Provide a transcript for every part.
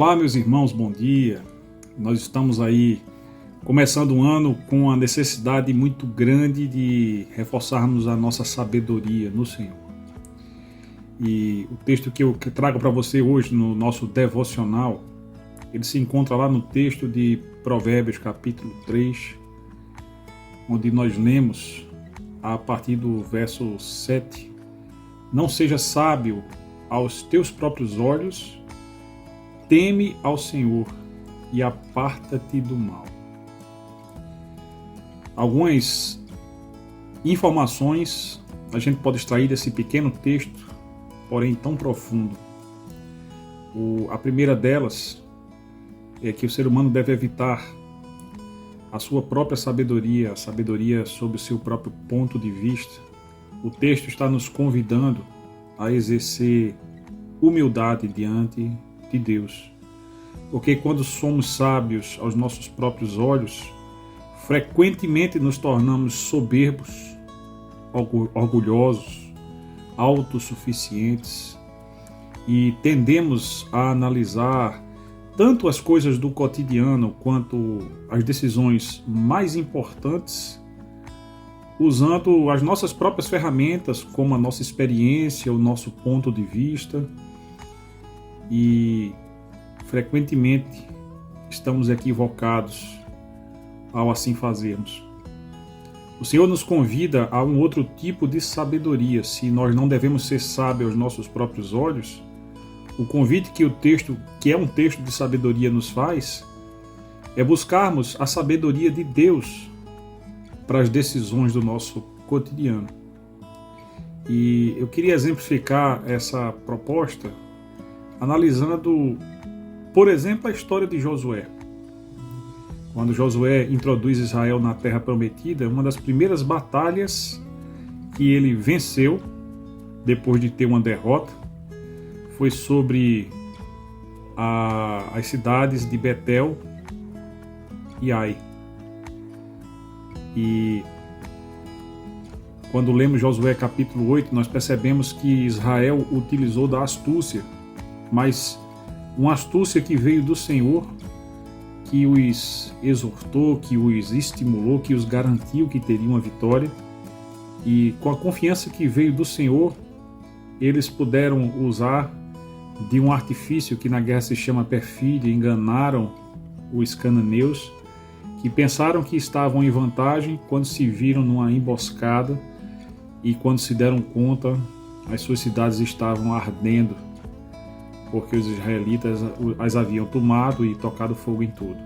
Olá, meus irmãos, bom dia. Nós estamos aí começando um ano com a necessidade muito grande de reforçarmos a nossa sabedoria no Senhor. E o texto que eu trago para você hoje no nosso devocional, ele se encontra lá no texto de Provérbios, capítulo 3, onde nós lemos a partir do verso 7: Não seja sábio aos teus próprios olhos, teme ao Senhor e aparta-te do mal. Algumas informações a gente pode extrair desse pequeno texto, porém tão profundo. A primeira delas é que o ser humano deve evitar a sua própria sabedoria, a sabedoria sob o seu próprio ponto de vista. O texto está nos convidando a exercer humildade diante de Deus. Porque quando somos sábios aos nossos próprios olhos, frequentemente nos tornamos soberbos, orgulhosos, autossuficientes e tendemos a analisar tanto as coisas do cotidiano quanto as decisões mais importantes usando as nossas próprias ferramentas, como a nossa experiência, o nosso ponto de vista, e frequentemente estamos equivocados ao assim fazermos. O Senhor nos convida a um outro tipo de sabedoria. Se nós não devemos ser sábios aos nossos próprios olhos, o convite que o texto, que é um texto de sabedoria, nos faz é buscarmos a sabedoria de Deus para as decisões do nosso cotidiano. E eu queria exemplificar essa proposta analisando, por exemplo, a história de Josué. Quando Josué introduz Israel na Terra Prometida, uma das primeiras batalhas que ele venceu, depois de ter uma derrota, foi sobre as cidades de Betel e Ai. E quando lemos Josué capítulo 8, nós percebemos que Israel utilizou da astúcia, mas uma astúcia que veio do Senhor, que os exortou, que os estimulou, que os garantiu que teriam a vitória. E com a confiança que veio do Senhor, eles puderam usar de um artifício que na guerra se chama perfídia. Enganaram os cananeus, que pensaram que estavam em vantagem quando se viram numa emboscada, e quando se deram conta, as suas cidades estavam ardendo, porque os israelitas as haviam tomado e tocado fogo em tudo.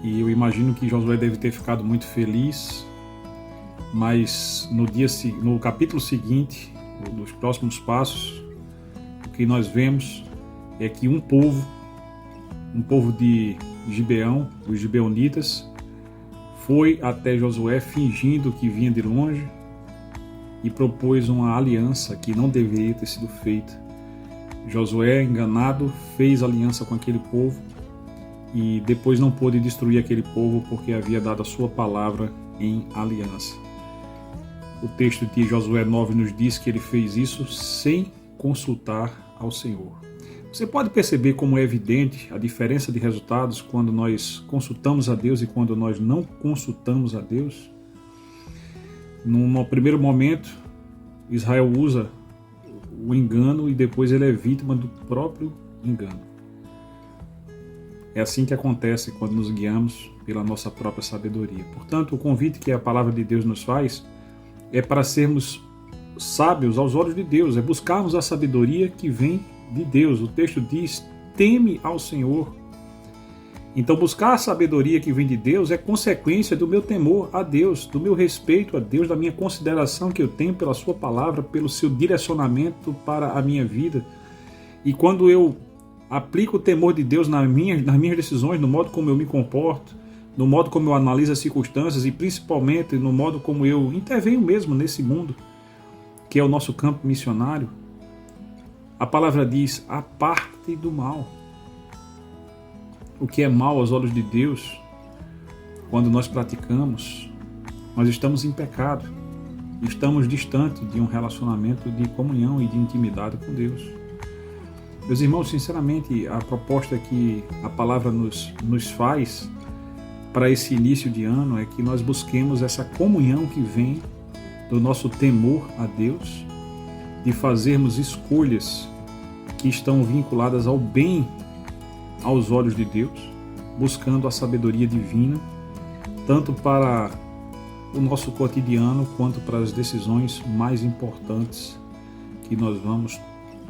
E eu imagino que Josué deve ter ficado muito feliz, mas no capítulo seguinte, dos próximos passos, o que nós vemos é que um povo de Gibeão, os gibeonitas, foi até Josué fingindo que vinha de longe e propôs uma aliança que não deveria ter sido feita. Josué, enganado, fez aliança com aquele povo e depois não pôde destruir aquele povo porque havia dado a sua palavra em aliança. O texto de Josué 9 nos diz que ele fez isso sem consultar ao Senhor. Você pode perceber como é evidente a diferença de resultados quando nós consultamos a Deus e quando nós não consultamos a Deus? Num primeiro momento, Israel usa o engano e depois ele é vítima do próprio engano. É assim que acontece quando nos guiamos pela nossa própria sabedoria. Portanto, o convite que a palavra de Deus nos faz é para sermos sábios aos olhos de Deus, é buscarmos a sabedoria que vem de Deus. O texto diz: teme ao Senhor. Então, buscar a sabedoria que vem de Deus é consequência do meu temor a Deus, do meu respeito a Deus, da minha consideração que eu tenho pela sua palavra, pelo seu direcionamento para a minha vida. E quando eu aplico o temor de Deus nas minhas decisões, no modo como eu me comporto, no modo como eu analiso as circunstâncias e principalmente no modo como eu intervenho mesmo nesse mundo, que é o nosso campo missionário, a palavra diz: aparte do mal. O que é mal aos olhos de Deus, quando nós praticamos, nós estamos em pecado. Estamos distantes de um relacionamento de comunhão e de intimidade com Deus. Meus irmãos, sinceramente, a proposta que a palavra nos faz para esse início de ano é que nós busquemos essa comunhão que vem do nosso temor a Deus, de fazermos escolhas que estão vinculadas ao bem aos olhos de Deus, buscando a sabedoria divina, tanto para o nosso cotidiano quanto para as decisões mais importantes que nós vamos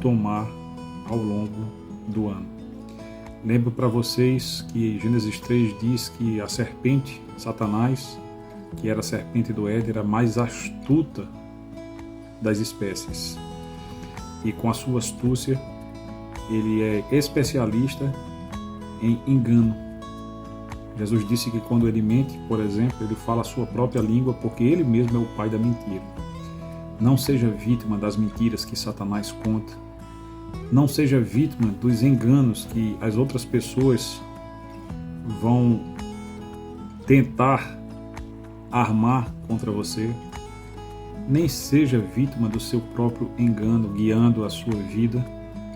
tomar ao longo do ano. Lembro para vocês que Gênesis 3 diz que a serpente, Satanás, que era a serpente do Éden, era a mais astuta das espécies. E com a sua astúcia, ele é especialista em engano. Jesus disse que quando ele mente, por exemplo, ele fala a sua própria língua, porque ele mesmo é o pai da mentira. Não seja vítima das mentiras que Satanás conta. Não seja vítima dos enganos que as outras pessoas vão tentar armar contra você. Nem seja vítima do seu próprio engano, guiando a sua vida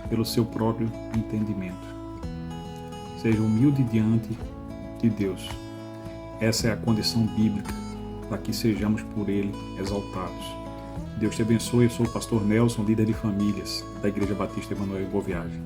pelo seu próprio entendimento. Seja humilde diante de Deus. Essa é a condição bíblica para que sejamos por Ele exaltados. Deus te abençoe. Eu sou o pastor Nelson, líder de famílias da Igreja Batista Emanuel em Boa Viagem.